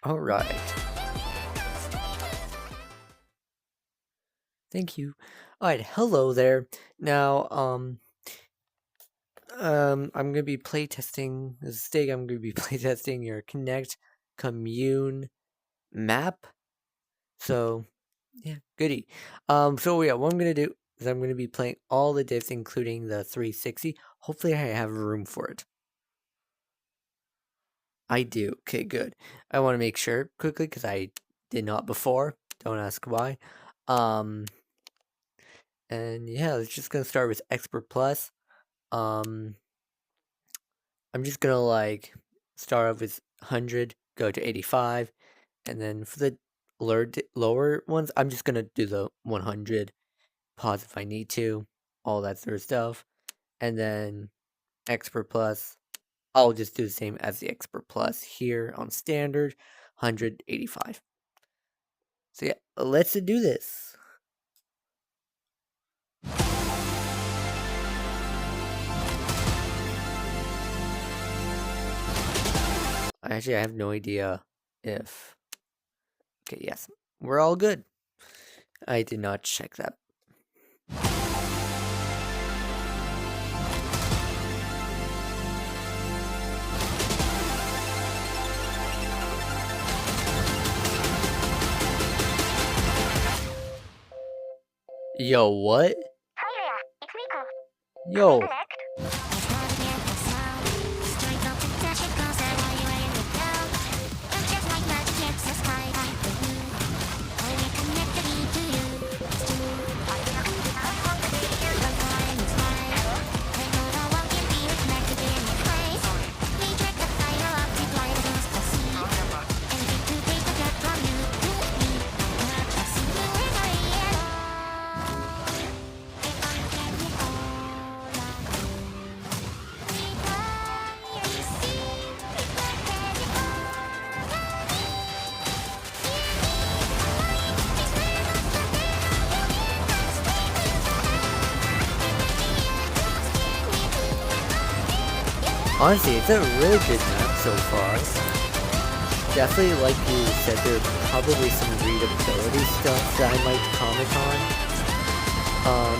Alright. Thank you. Alright, hello there. Now, I'm gonna be playtesting this day. I'm gonna be playtesting your COMMUNE map. So, yeah, goody. So yeah, what I'm gonna do is I'm gonna be playing all the diffs, including the 360. Hopefully, I have room for it. I do. Okay, good. I want to make sure quickly because I did not before. Don't ask why. And yeah, it's just gonna start with Expert Plus. I'm just gonna like start off with 100, go to 85, and then for the lower ones, I'm just gonna do the 100. Pause if I need to, all that sort of stuff, and then Expert Plus. I'll just do the same as the Expert Plus here on standard, 185. So yeah, let's do this. Actually, I have no idea if... Okay, yes, we're all good. I did not check that. Yo, what? Hi there, it's Rico. Yo. Connect. Honestly, it's a really good map so far. Definitely, like you said, there's probably some readability stuff that I might comment on.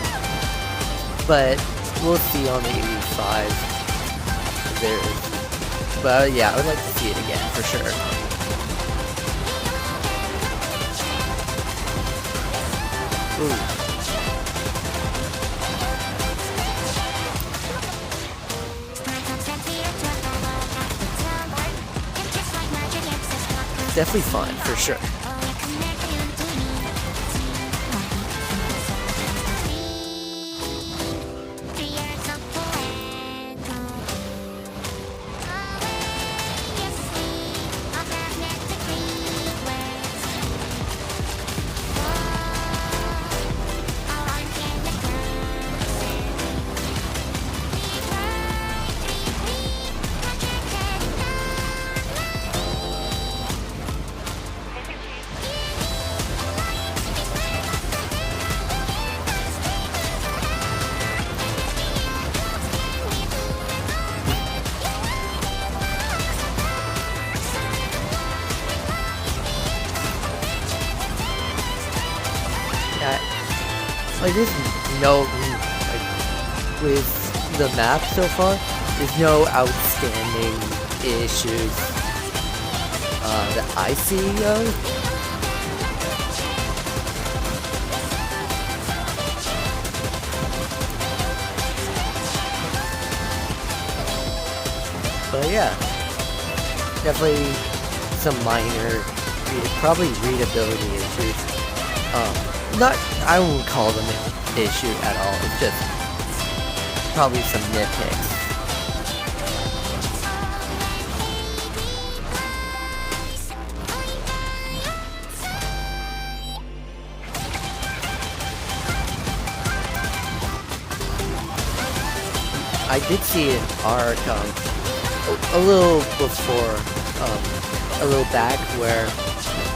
But we'll see on the 85 if there is. But yeah, I would like to see it again for sure. Ooh. Definitely fun, for sure. Like, there's no, like, with the map so far, there's no outstanding issues that I see of. But yeah, definitely some minor, probably readability issues. I won't call them an issue at all. It's just probably some nitpicks. I did see an arc a little before, a little back, where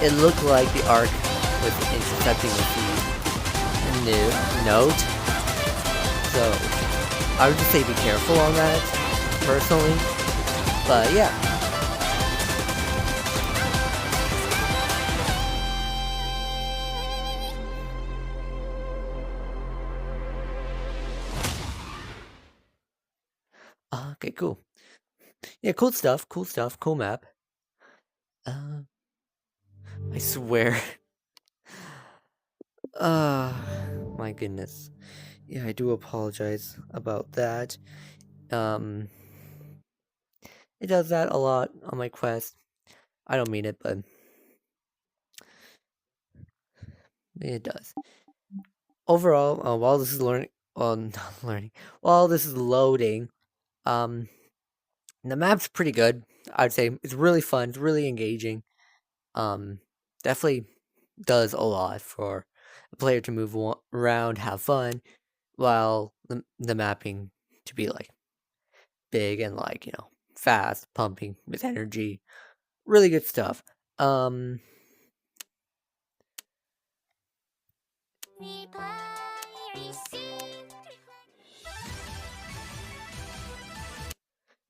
it looked like the arc was intercepting with the new note. So I would just say be careful on that, personally. But yeah. cool. Yeah, cool stuff. Cool stuff. Cool map. I swear. My goodness. Yeah, I do apologize about that. It does that a lot on my quest. I don't mean it, but it does. Overall, while this is not learning, while this is loading, the map's pretty good. I'd say it's really fun. It's really engaging. Definitely does a lot for a player to move around, have fun, while the mapping to be like big and like fast, pumping with energy. Really good stuff.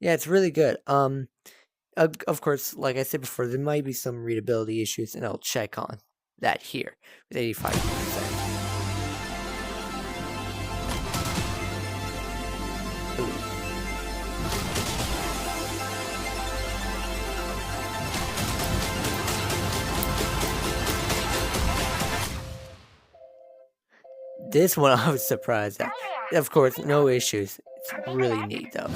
Yeah, it's really good. Of course, like I said before, there might be some readability issues, and I'll check on that here with 85%. This one I was surprised at. Of course, no issues. It's really neat though.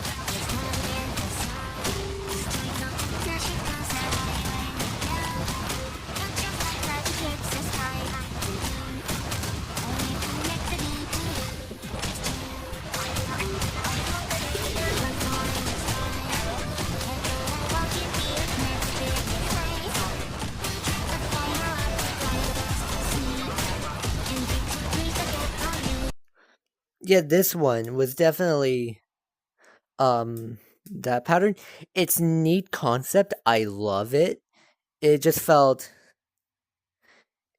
Yeah, this one was definitely that pattern. It's neat concept. I love it. It just felt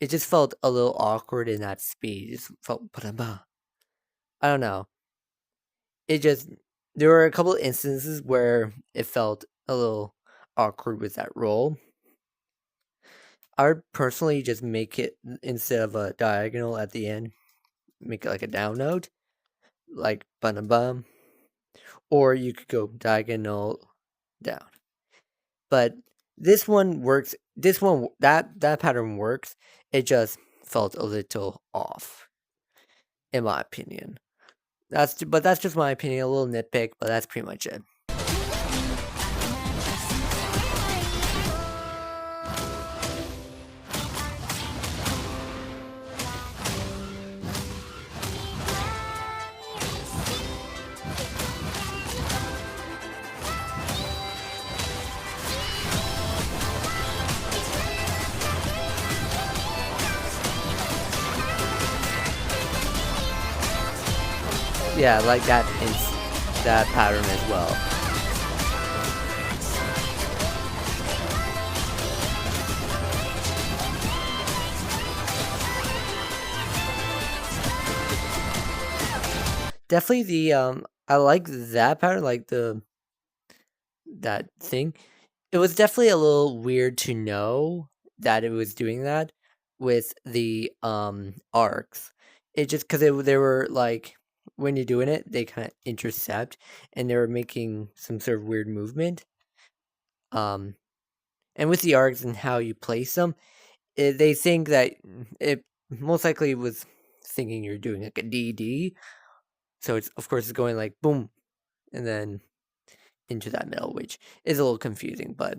a little awkward in that speed. It just felt I don't know. There were a couple of instances where it felt a little awkward with that roll. I would personally just make it, instead of a diagonal at the end, make it like a down note, like bum, or you could go diagonal down. But this one works. That pattern works. It just felt a little off, in my opinion. That's just my opinion. A little nitpick, but that's pretty much it. Yeah, like that pattern as well. Definitely I like that pattern, like that thing. It was definitely a little weird to know that it was doing that with the arcs. It just because they were like, when you're doing it, they kind of intercept, and they were making some sort of weird movement. And with the arcs and how you place them, they think that it most likely was thinking you're doing like a DD. So it's, of course, it's going like boom, and then into that middle, which is a little confusing. But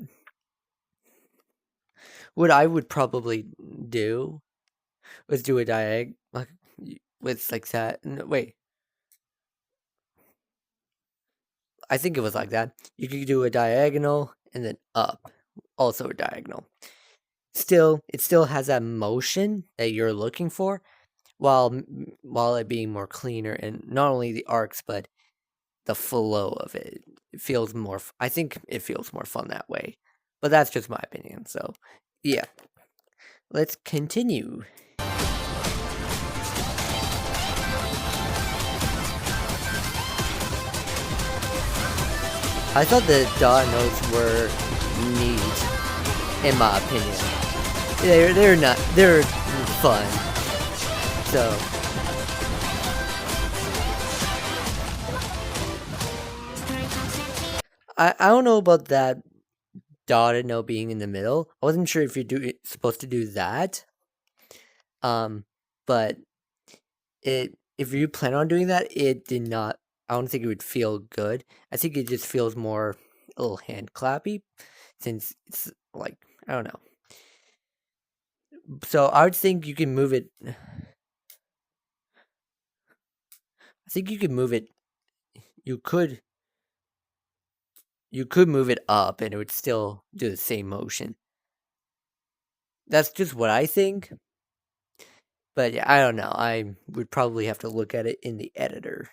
what I would probably do was do a diag like with like that. No, wait, I think it was like that. You could do a diagonal and then up, also a diagonal. It still has that motion that you're looking for, while it being more cleaner, and not only the arcs but the flow of it. It feels more. I think it feels more fun that way, but that's just my opinion. So, yeah, let's continue. I thought the dot notes were neat, in my opinion. They're fun. So I don't know about that dotted note being in the middle. I wasn't sure if you're supposed to do that. But if you plan on doing that, it did not. I don't think it would feel good. I think it just feels more a little hand clappy, since it's like I don't know. So I would think you can move it. I think you could move it. You could move it up, and it would still do the same motion. That's just what I think. But yeah, I don't know. I would probably have to look at it in the editor.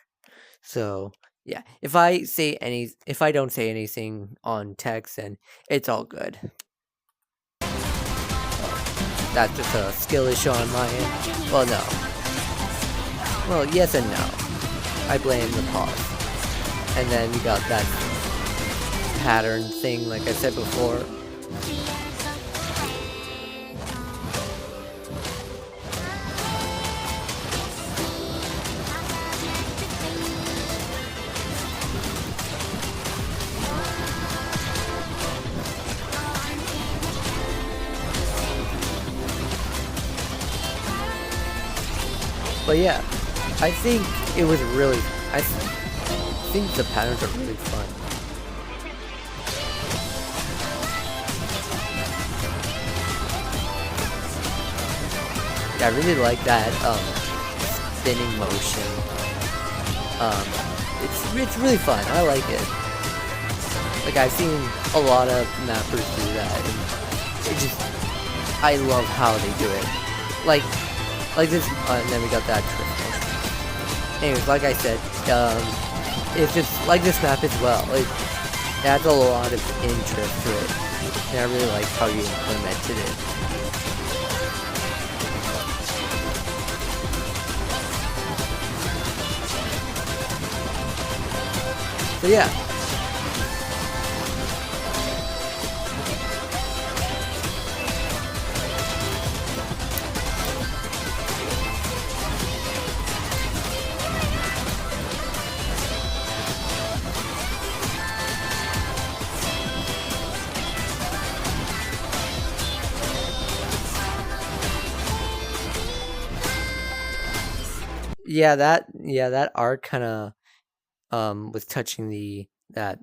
So yeah, if I don't say anything on text, then it's all good. That's just a skill issue on my end. Well, no. Well, yes and no. I blame the pause. And then we got that pattern thing, like I said before. But yeah, I think it was really. I think the patterns are really fun. Yeah, I really like that spinning motion. It's really fun. I like it. Like I've seen a lot of mappers do that, and I love how they do it. Like this, and then we got that trick motion. Anyways, like I said, it's just like this map as well. It adds a lot of interest to it, and I really like how you implemented it. So yeah. Yeah, that arc kind of was touching that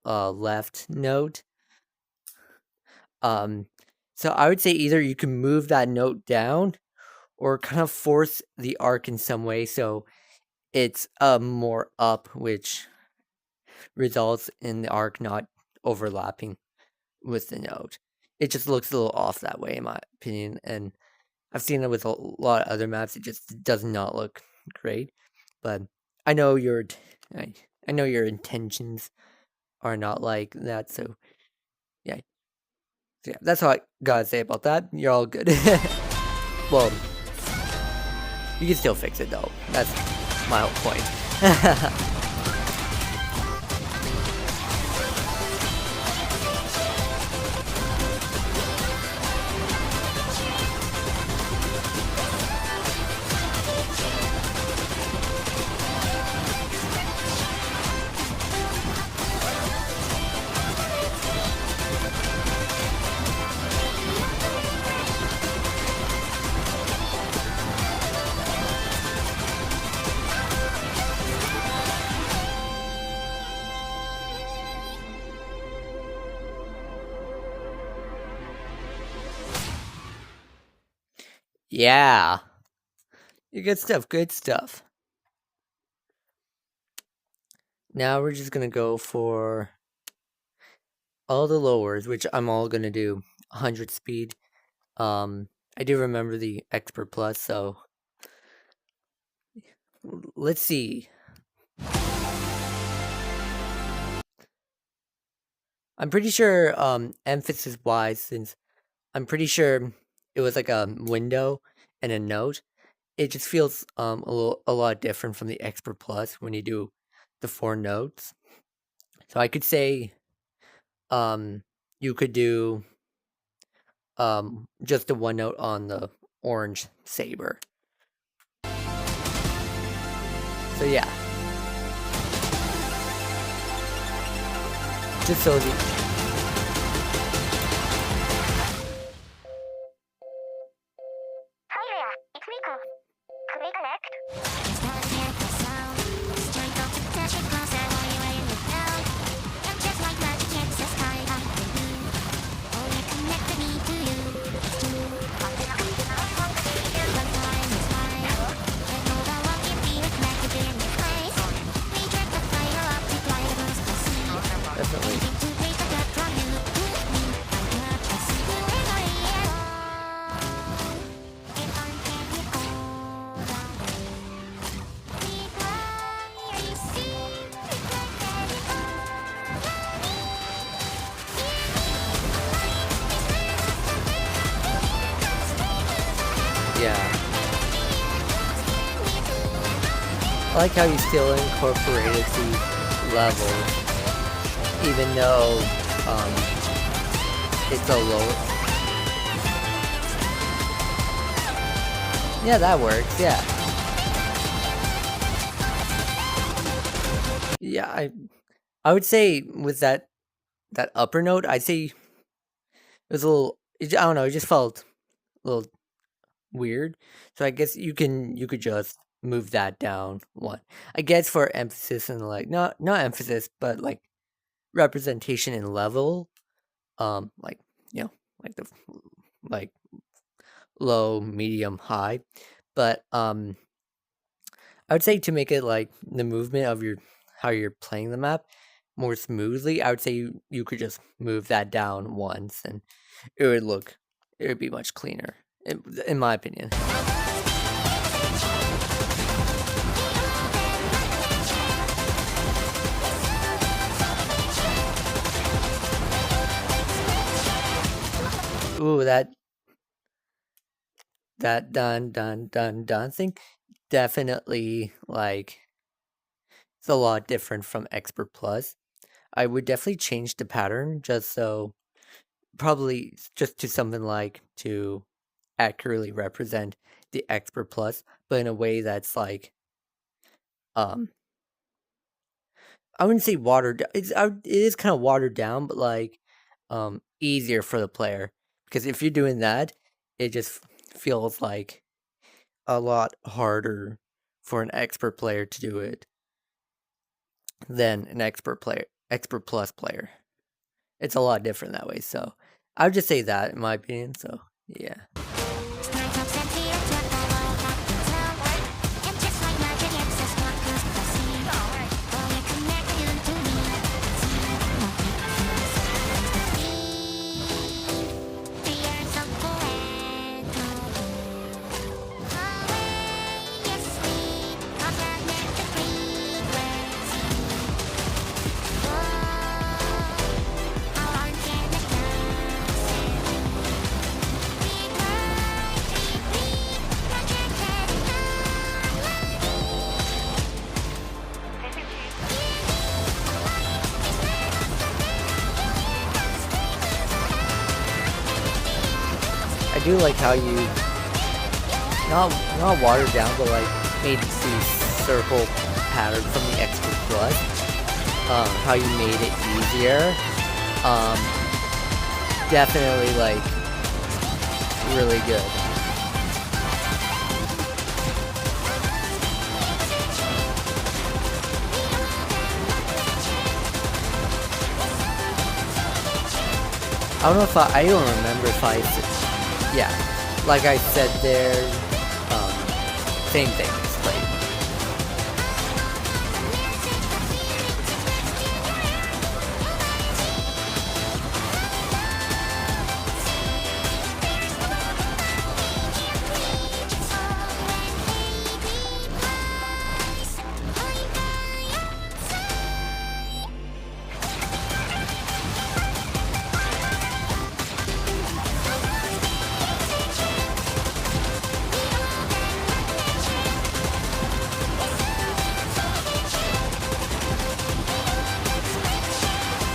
left note. So I would say either you can move that note down or kind of force the arc in some way so it's more up, which results in the arc not overlapping with the note. It just looks a little off that way, in my opinion, and I've seen it with a lot of other maps. It just does not look great, but I know I know your intentions are not like that. So yeah, that's all I gotta say about that. You're all good. Well, you can still fix it though. That's my whole point. Yeah. Good stuff, good stuff. Now we're just gonna go for all the lowers, which I'm all gonna do 100 speed. I do remember the Expert Plus, so let's see. I'm pretty sure, emphasis wise, since I'm pretty sure it was like a window and a note, it just feels a lot different from the Expert Plus when you do the 4 notes. So I could say you could do just the 1 note on the orange saber. So yeah. just so the Hi there, it's Rico. Could we connect? definitely. Yeah. I like how you still incorporated the levels, even though it's a lower. Yeah, that works. Yeah. Yeah, I would say with that upper note, I'd say it was a little. I don't know. It just felt a little weird. So I guess you could just move that down one. I guess for emphasis and like not emphasis, but like representation and level. Like like the like low, medium, high. But I would say to make it like the movement of how you're playing the map more smoothly, I would say you could just move that down once and it would be much cleaner, in my opinion. Ooh, that dun thing definitely like it's a lot different from Expert Plus. I would definitely change the pattern just so probably just to something like to accurately represent the Expert Plus, but in a way that's like um I wouldn't say watered down. It is kind of watered down, but like easier for the player because if you're doing that, it just feels like a lot harder for an expert player to do it than an expert plus player. It's a lot different that way. So I would just say that in my opinion. So yeah. I do like how you not watered down, but like made the circle pattern from the Expert Plus. How you made it easier. Definitely like really good. I don't know if I don't remember if I said, yeah, like I said there, same thing, like,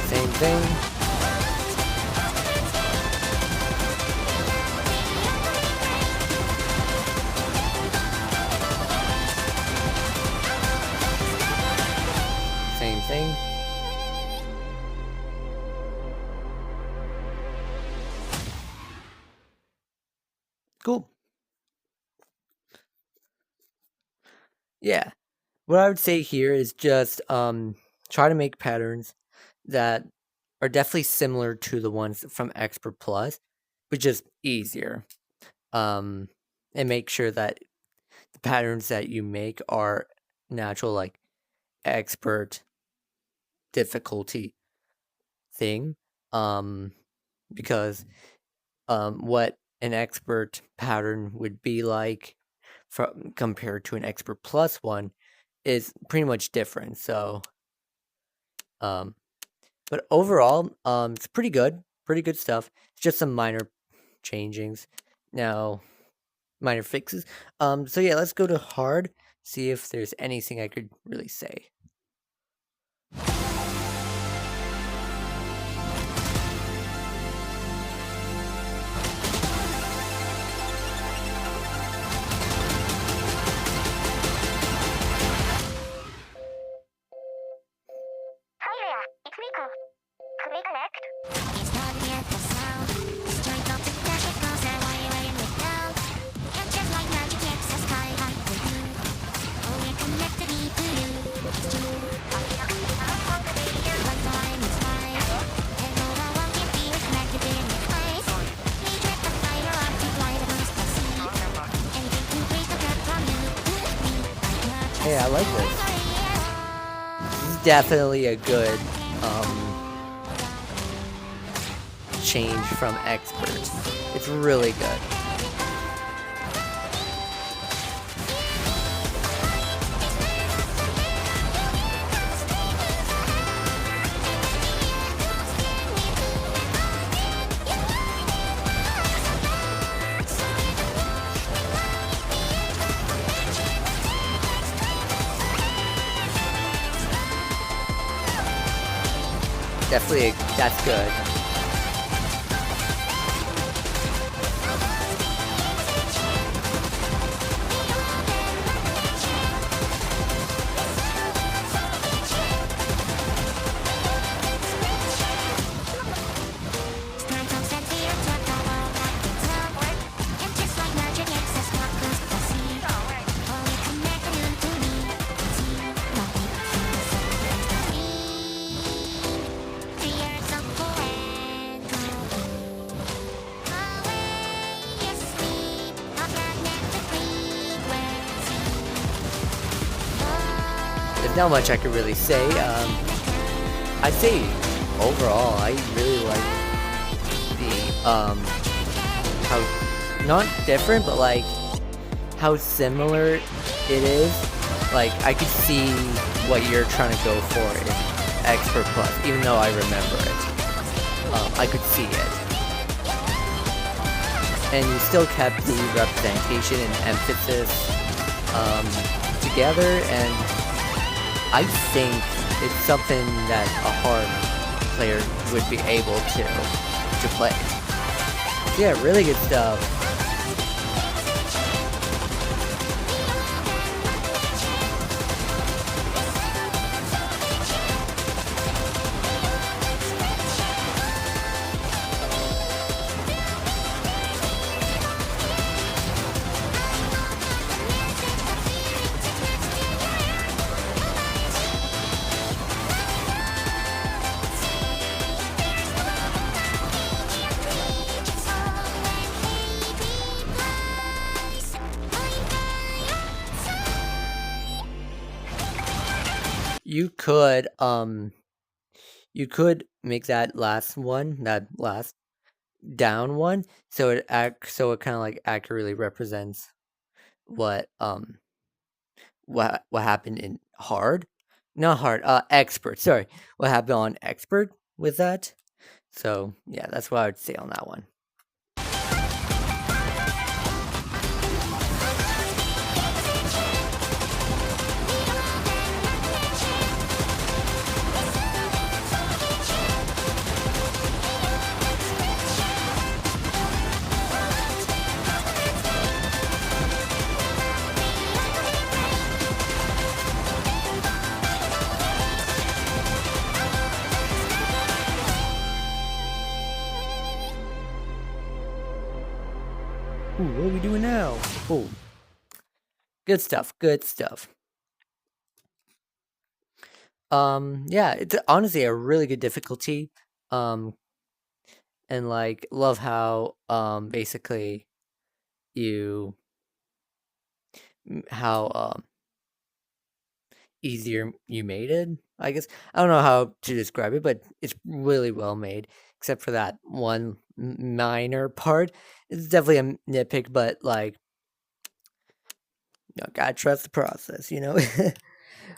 same thing. Same thing. Cool. Yeah. What I would say here is just try to make patterns that are definitely similar to the ones from Expert Plus, but just easier. And make sure that the patterns that you make are natural, like expert difficulty thing. Because what an expert pattern would be like from compared to an expert plus one is pretty much different. So but overall, it's pretty good stuff. It's just some minor changings. Now, minor fixes. So yeah, let's go to hard, see if there's anything I could really say. Hi there, it's Rico. Can we connect? Hey, I like this. This is definitely a good change from expert. It's really good. Definitely, that's good. There's not much I could really say. I'd say overall, I really like the how not different, but like how similar it is. Like I could see what you're trying to go for in Expert Plus, even though I remember it. I could see it, and you still kept the representation and emphasis together, and I think it's something that a hard player would be able to play. So yeah, really good stuff. You could make that last down one, so it kind of like accurately represents what happened in hard, not hard, expert. Sorry, what happened on expert with that. So yeah, that's what I would say on that one. Ooh, what are we doing now? Oh, good stuff. Good stuff. Yeah, it's honestly a really good difficulty. And like love how basically you how easier you made it. I guess I don't know how to describe it, but it's really well made, except for that one minor part. It's definitely a nitpick, but like, gotta trust the process,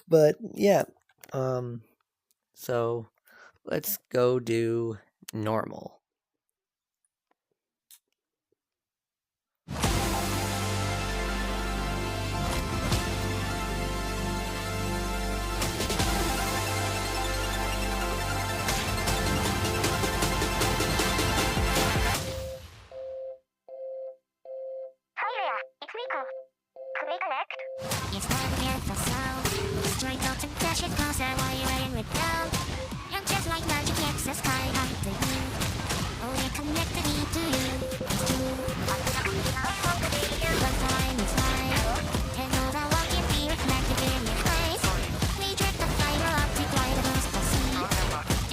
But yeah, so let's go do normal. Hi there, it's Rico. Could we connect? It's time to get the sound. Straight up and dash it cause I'm wiring it down. And just like magic, it's the sky high to you. Oh, you're connected me to you. It's true. One time is right. And all the one can be reflected in your eyes. We track the fiber optic light across the sea.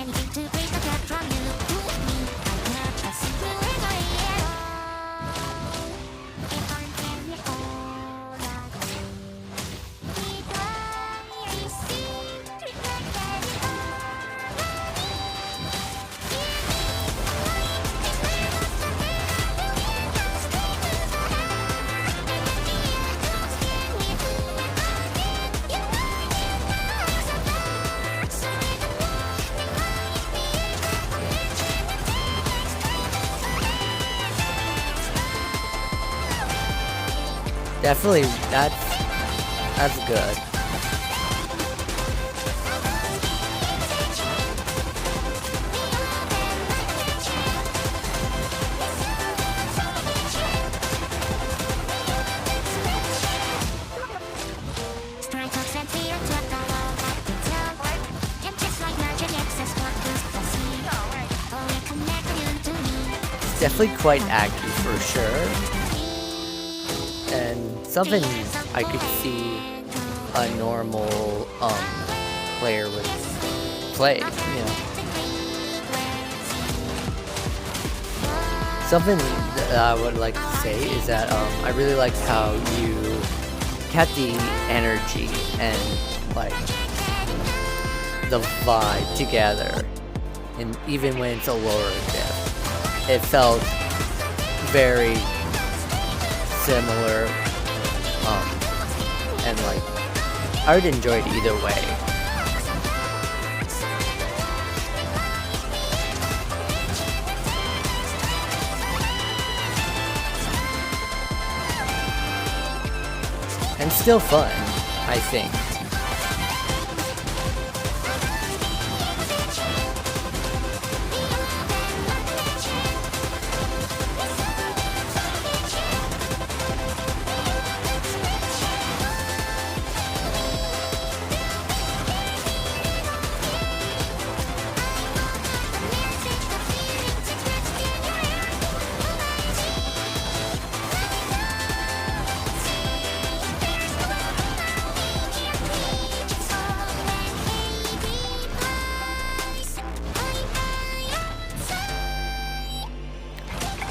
Anything to break the gap from you to me. I got a secret in my ear. If I can be all agree. Definitely, that's good. It's definitely quite accurate for sure. And something I could see a normal player would play, Something that I would like to say is that I really liked how you kept the energy and like the vibe together, and even when it's a lower diff, it felt very similar, and like I would enjoy it either way. And still fun, I think.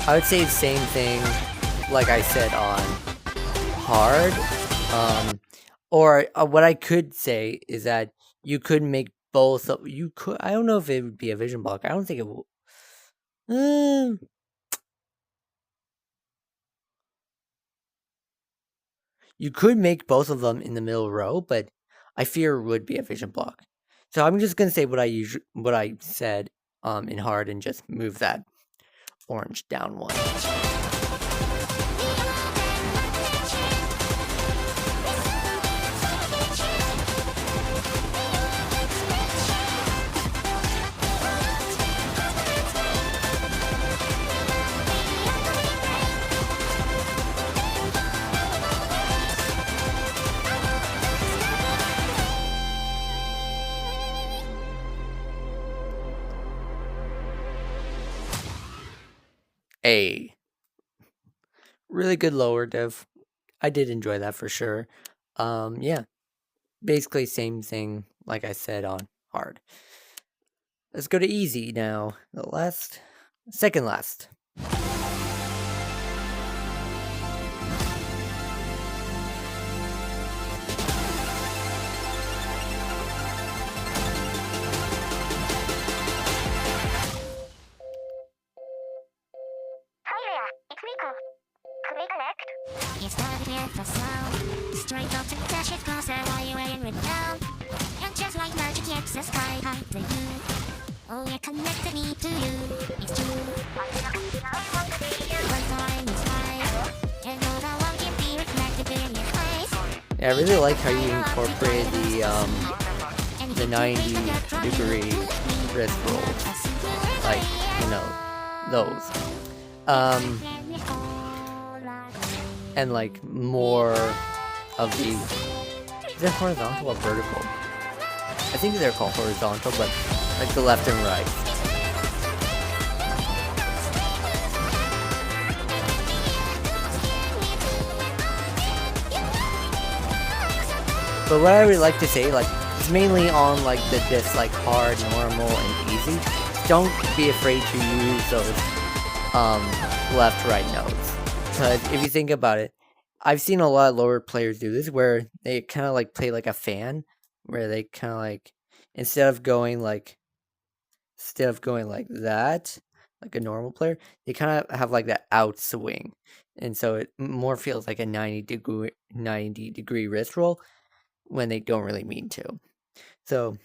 I would say the same thing, like I said on hard. Or what I could say is that you could make both. You could. I don't know if it would be a vision block. I don't think it will. You could make both of them in the middle row, but I fear it would be a vision block. So I'm just gonna say what I said in hard and just move that orange down one. A really good lower diff. I did enjoy that for sure. Yeah, basically same thing like I said on hard. Let's go to easy now. The second last. Hi there, it's Rico. Could we connect? You started with the sound. Straight up to dash it closer while you're wearing it down. And just like magic, it's the sky high to you. Oh, you connected me to you. It's true. I want to be you. One time is right. And all the one can be reflected in your face. Yeah, I really like how you incorporated the 90-degree wrist rolls, like those, and like more of the. Is it horizontal or vertical? I think they're called horizontal, but like the left and right. But what I would like to say, like, it's mainly on like the diffs, like hard, normal, and easy. Don't be afraid to use those left, right notes, because if you think about it, I've seen a lot of lower players do this, where they kind of like play like a fan, where they kind of like instead of going like that, like a normal player, they kind of have like that outswing, and so it more feels like a 90-degree wrist roll when they don't really mean to. So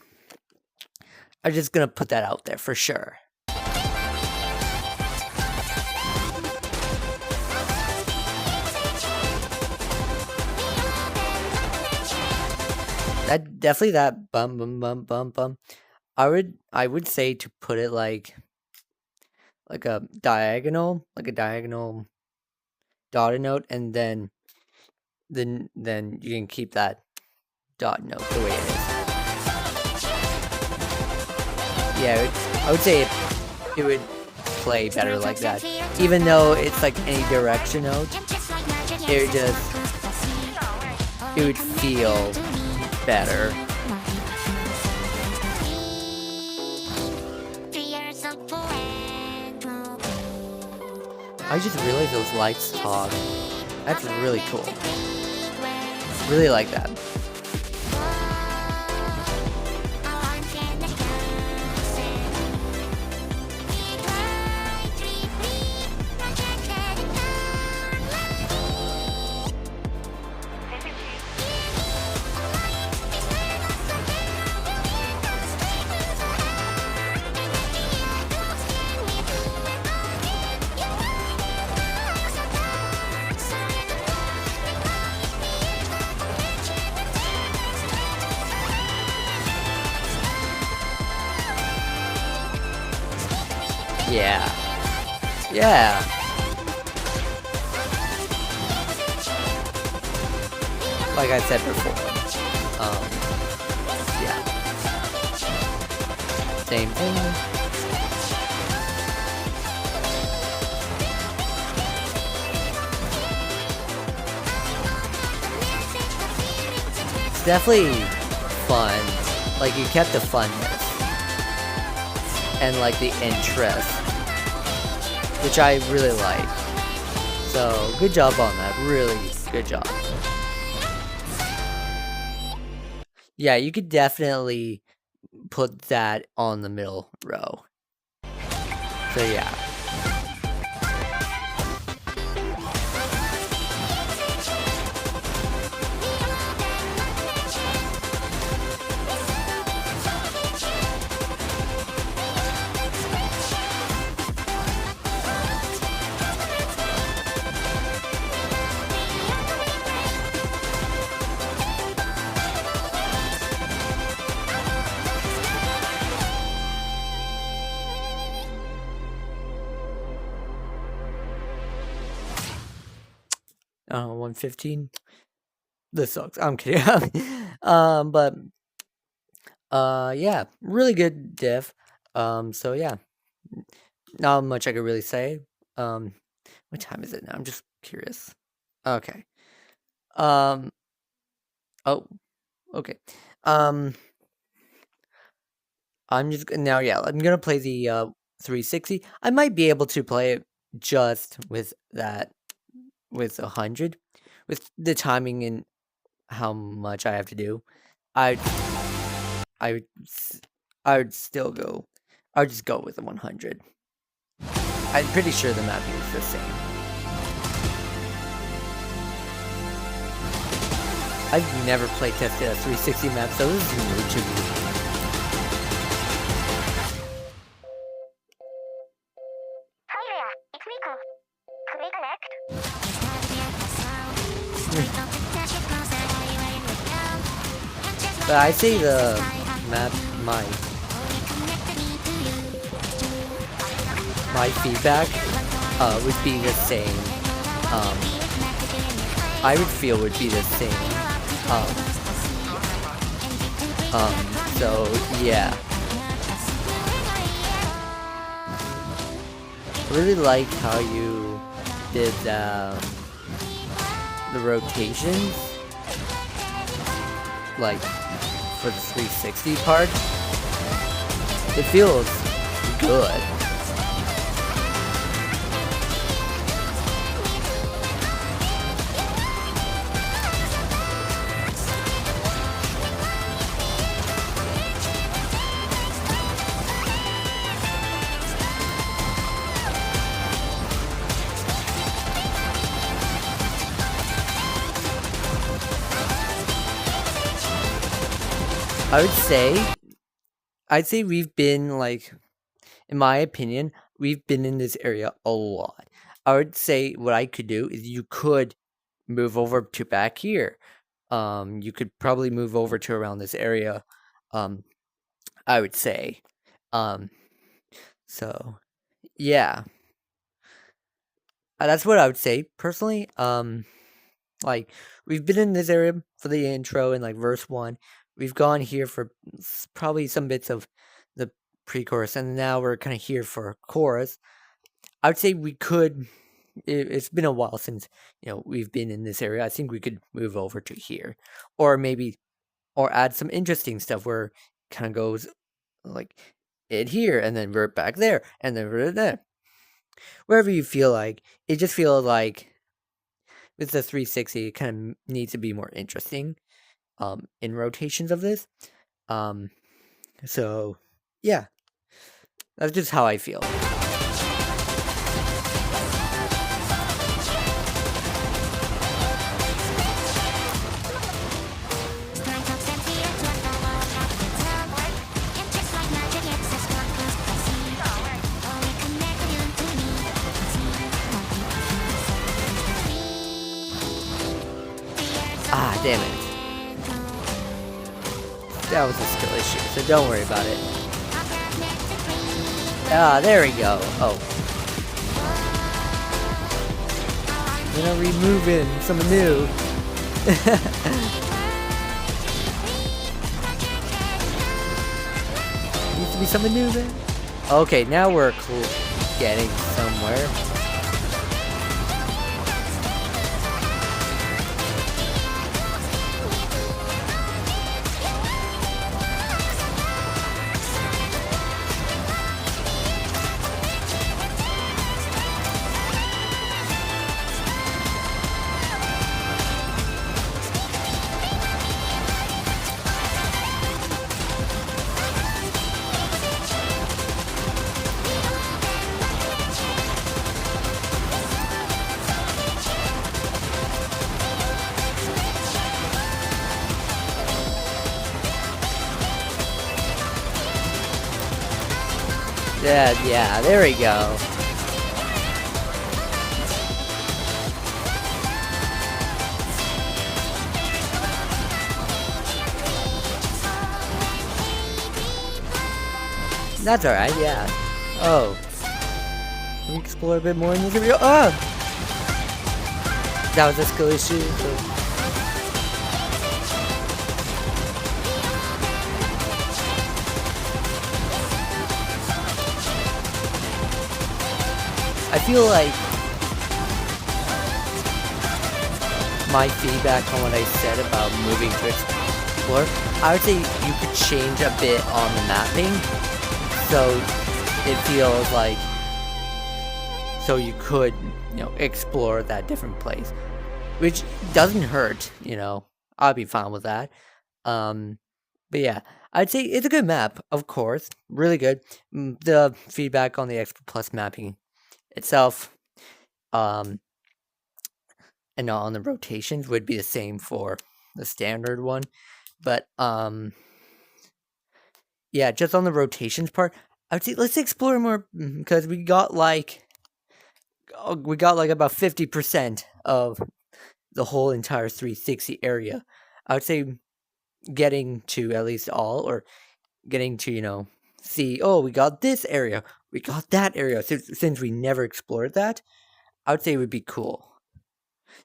I'm just gonna put that out there for sure. That definitely that bum bum bum bum bum. I would say to put it like a diagonal dotted note, and then you can keep that dot note the way it is. Yeah, I would say it would play better like that. Even though it's like any direction note, it would feel better. I just realized those lights talk. That's really cool. Really like that. Yeah. Yeah. Like I said before. Yeah. Same thing. It's definitely fun. Like, you kept the funness and like the interest, which I really like. So good job on that. Really good job. Yeah, you could definitely put that on the middle row. So yeah. I don't know, 115. This sucks. I'm kidding. But yeah, really good diff. So yeah, not much I could really say. What time is it now? I'm just curious. Okay. Oh, okay. I'm just now. Yeah, I'm gonna play the 360. I might be able to play it just with that, with 100, with the timing and how much I have to do. I I would I would still go. I would just go with the 100. I'm pretty sure the mapping is the same. I've never playtested a 360 map, so this is new to me. Hi there, it's Rico. Could we connect? But I say the map, my feedback would be the same. I would feel would be the same. So yeah. I really like how you did the rotations, like for the 360 part. It feels good. I'd say we've been, like, in my opinion, we've been in this area a lot. I would say what I could do is you could move over to back here. You could probably move over to around this area. I would say. So yeah. That's what I would say personally. Like, we've been in this area for the intro and like verse 1. We've gone here for probably some bits of the pre-chorus, and now we're kind of here for chorus. I would say we could. It's been a while since we've been in this area. I think we could move over to here, or maybe, or add some interesting stuff where it kind of goes like it here, and then we're back there, and then we're there. Wherever you feel like. It just feels like with the 360, it kind of needs to be more interesting. In rotations of this. So yeah, that's just how I feel. Ah, damn it. That was a skill issue, so don't worry about it. Ah, there we go. Oh. Then I'm removing some new. Needs to be something new then. Okay, now we're getting somewhere. Yeah, there we go. That's alright, yeah. Oh. Can we explore a bit more in this area? Oh! That was a skill issue, so. I feel like my feedback on what I said about moving to explore, I would say you could change a bit on the mapping, so it feels like, so you could, explore that different place, which doesn't hurt, I'll be fine with that. But yeah, I'd say it's a good map, of course, really good. The feedback on the Expert Plus mapping itself, and on the rotations would be the same for the standard one, but yeah, just on the rotations part, I would say let's explore more, because we got like about 50% of the whole entire 360 area. I would say getting to at least all, or getting to see, oh, we got this area, we got that area, since we never explored that, I would say it would be cool.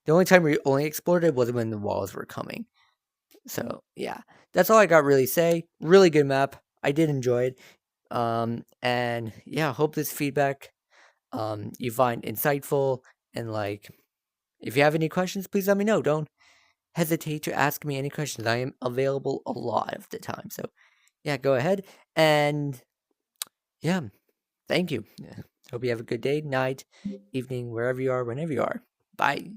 The only time we only explored it was when the walls were coming. So yeah, that's all I got really say. Really good map. I did enjoy it. And yeah, hope this feedback you find insightful, and like, if you have any questions, please let me know. Don't hesitate to ask me any questions. I am available a lot of the time. So yeah, go ahead. And yeah, thank you. Hope you have a good day, night, evening, wherever you are, whenever you are. Bye.